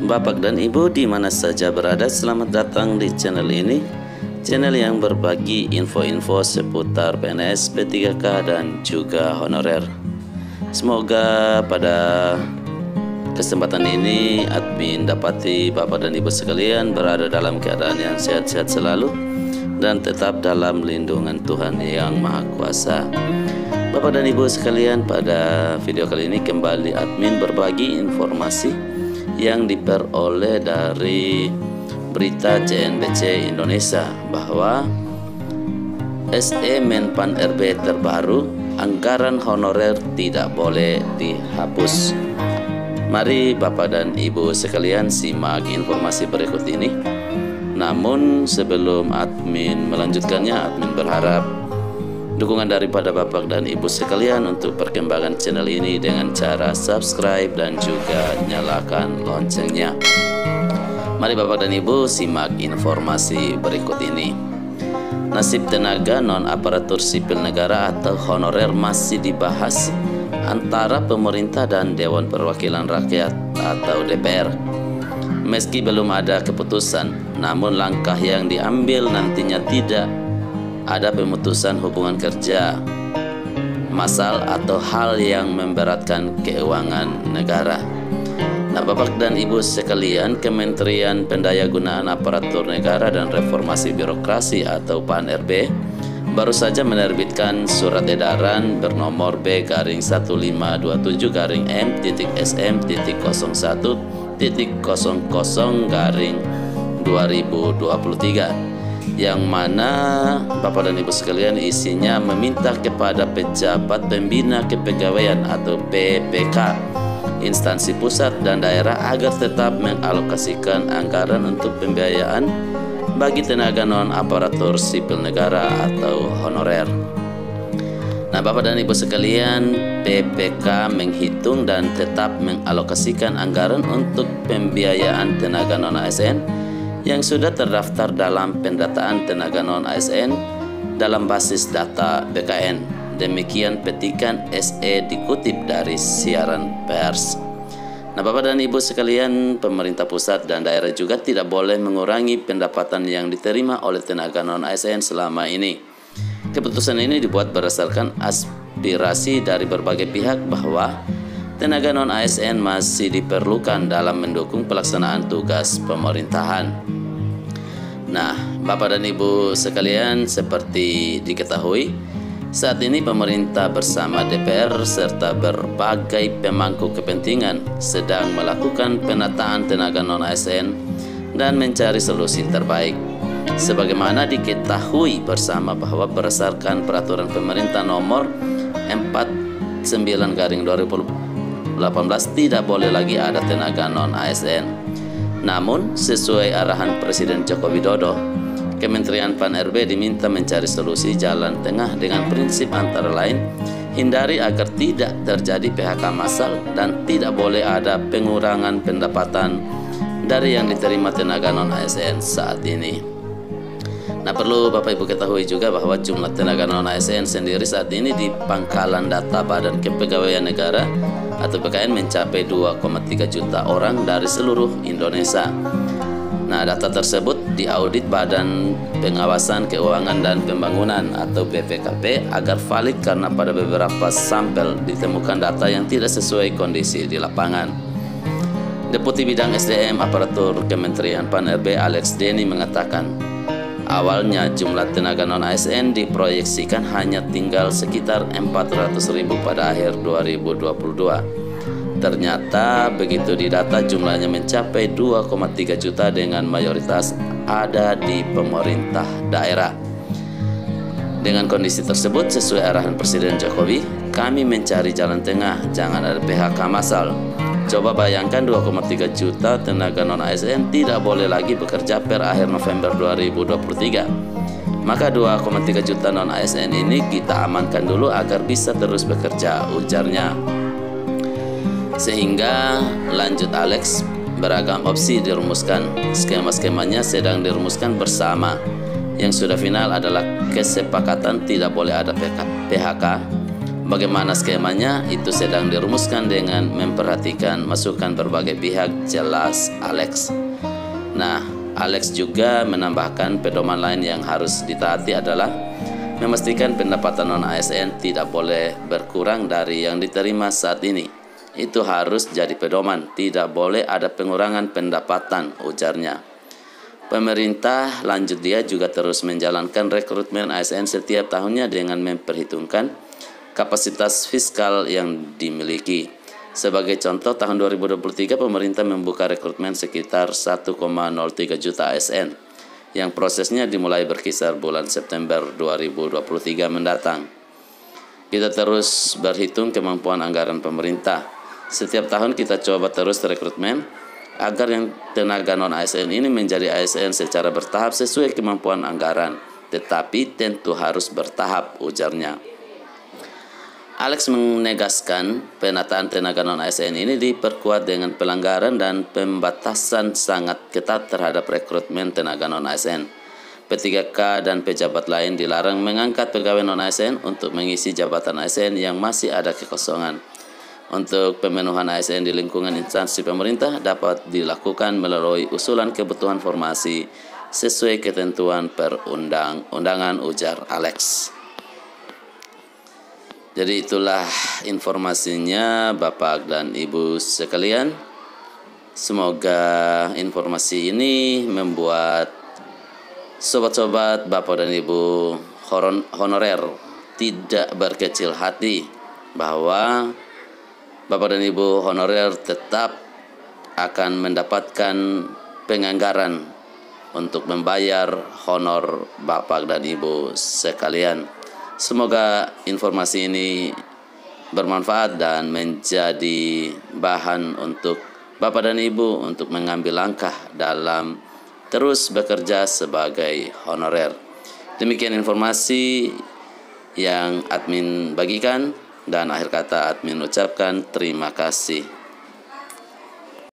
Bapak dan Ibu di mana saja berada, selamat datang di channel ini, channel yang berbagi info-info seputar PNS, P3K dan juga honorer. Semoga pada kesempatan ini admin dapati Bapak dan Ibu sekalian berada dalam keadaan yang sehat-sehat selalu dan tetap dalam lindungan Tuhan yang Maha Kuasa. Bapak dan Ibu sekalian, pada video kali ini kembali admin berbagi informasi yang diperoleh dari berita CNBC Indonesia bahwa SE Menpan RB terbaru, anggaran honorer tidak boleh dihapus. Mari Bapak dan Ibu sekalian simak informasi berikut ini. Namun sebelum admin melanjutkannya, admin berharap dukungan daripada Bapak dan Ibu sekalian untuk perkembangan channel ini dengan cara subscribe dan juga nyalakan loncengnya. Mari Bapak dan Ibu simak informasi berikut ini. Nasib tenaga non-aparatur sipil negara atau honorer masih dibahas antara pemerintah dan Dewan Perwakilan Rakyat atau DPR. Meski belum ada keputusan, namun langkah yang diambil nantinya tidak ada pemutusan hubungan kerja massal atau hal yang memberatkan keuangan negara. Nah, Bapak dan Ibu sekalian, Kementerian Pendayagunaan Aparatur Negara dan Reformasi Birokrasi atau PAN-RB baru saja menerbitkan surat edaran bernomor B-151-M.SM.00/2023 yang mana Bapak dan Ibu sekalian isinya meminta kepada pejabat pembina kepegawaian atau PPK instansi pusat dan daerah agar tetap mengalokasikan anggaran untuk pembiayaan bagi tenaga non-aparatur sipil negara atau honorer. Nah, Bapak dan Ibu sekalian, PPK menghitung dan tetap mengalokasikan anggaran untuk pembiayaan tenaga non-ASN yang sudah terdaftar dalam pendataan tenaga non-ASN dalam basis data BKN. Demikian petikan SE dikutip dari siaran pers. Nah, Bapak dan Ibu sekalian, pemerintah pusat dan daerah juga tidak boleh mengurangi pendapatan yang diterima oleh tenaga non-ASN selama ini. Keputusan ini dibuat berdasarkan aspirasi dari berbagai pihak bahwa tenaga non-ASN masih diperlukan dalam mendukung pelaksanaan tugas pemerintahan. Nah, Bapak dan Ibu sekalian, seperti diketahui, saat ini pemerintah bersama DPR serta berbagai pemangku kepentingan sedang melakukan penataan tenaga non-ASN dan mencari solusi terbaik. Sebagaimana diketahui bersama bahwa berdasarkan peraturan pemerintah nomor 49/2018 tidak boleh lagi ada tenaga non-ASN. Namun, sesuai arahan Presiden Joko Widodo, Kementerian PAN-RB diminta mencari solusi jalan tengah dengan prinsip antara lain hindari agar tidak terjadi PHK massal dan tidak boleh ada pengurangan pendapatan dari yang diterima tenaga non-ASN saat ini. Nah, perlu Bapak Ibu ketahui juga bahwa jumlah tenaga non-ASN sendiri saat ini di pangkalan data Badan Kepegawaian Negara atau BKN mencapai 2,3 juta orang dari seluruh Indonesia. Nah, data tersebut diaudit Badan Pengawasan Keuangan dan Pembangunan atau BPKP agar valid karena pada beberapa sampel ditemukan data yang tidak sesuai kondisi di lapangan. Deputi Bidang SDM Aparatur Kementerian PAN-RB Alex Denny mengatakan, awalnya jumlah tenaga non-ASN diproyeksikan hanya tinggal sekitar 400.000 pada akhir 2022. Ternyata begitu didata jumlahnya mencapai 2,3 juta dengan mayoritas ada di pemerintah daerah. Dengan kondisi tersebut, sesuai arahan Presiden Jokowi, kami mencari jalan tengah, jangan ada PHK massal. Coba bayangkan 2,3 juta tenaga non-ASN tidak boleh lagi bekerja per akhir November 2023. Maka 2,3 juta non-ASN ini kita amankan dulu agar bisa terus bekerja, ujarnya. Sehingga lanjut Alex, beragam opsi dirumuskan. Skema-skemanya sedang dirumuskan bersama. Yang sudah final adalah kesepakatan tidak boleh ada PHK Bagaimana skemanya itu sedang dirumuskan dengan memperhatikan masukan berbagai pihak, jelas Alex. Nah, Alex juga menambahkan pedoman lain yang harus ditaati adalah memastikan pendapatan non-ASN tidak boleh berkurang dari yang diterima saat ini. Itu harus jadi pedoman, tidak boleh ada pengurangan pendapatan, ujarnya. Pemerintah, lanjut dia, juga terus menjalankan rekrutmen ASN setiap tahunnya dengan memperhitungkan kapasitas fiskal yang dimiliki. Sebagai contoh, tahun 2023 pemerintah membuka rekrutmen sekitar 1,03 juta ASN yang prosesnya dimulai berkisar bulan September 2023 mendatang. Kita terus berhitung kemampuan anggaran pemerintah. Setiap tahun kita coba terus rekrutmen agar yang tenaga non-ASN ini menjadi ASN secara bertahap sesuai kemampuan anggaran, tetapi tentu harus bertahap, ujarnya. Alex menegaskan penataan tenaga non-ASN ini diperkuat dengan pelanggaran dan pembatasan sangat ketat terhadap rekrutmen tenaga non-ASN. P3K dan pejabat lain dilarang mengangkat pegawai non-ASN untuk mengisi jabatan ASN yang masih ada kekosongan. Untuk pemenuhan ASN di lingkungan instansi pemerintah dapat dilakukan melalui usulan kebutuhan formasi sesuai ketentuan perundang-undangan, ujar Alex. Jadi itulah informasinya Bapak dan Ibu sekalian. Semoga informasi ini membuat sobat-sobat Bapak dan Ibu honorer tidak berkecil hati bahwa Bapak dan Ibu honorer tetap akan mendapatkan penganggaran untuk membayar honor Bapak dan Ibu sekalian. Semoga informasi ini bermanfaat dan menjadi bahan untuk Bapak dan Ibu untuk mengambil langkah dalam terus bekerja sebagai honorer. Demikian informasi yang admin bagikan, dan akhir kata admin ucapkan terima kasih.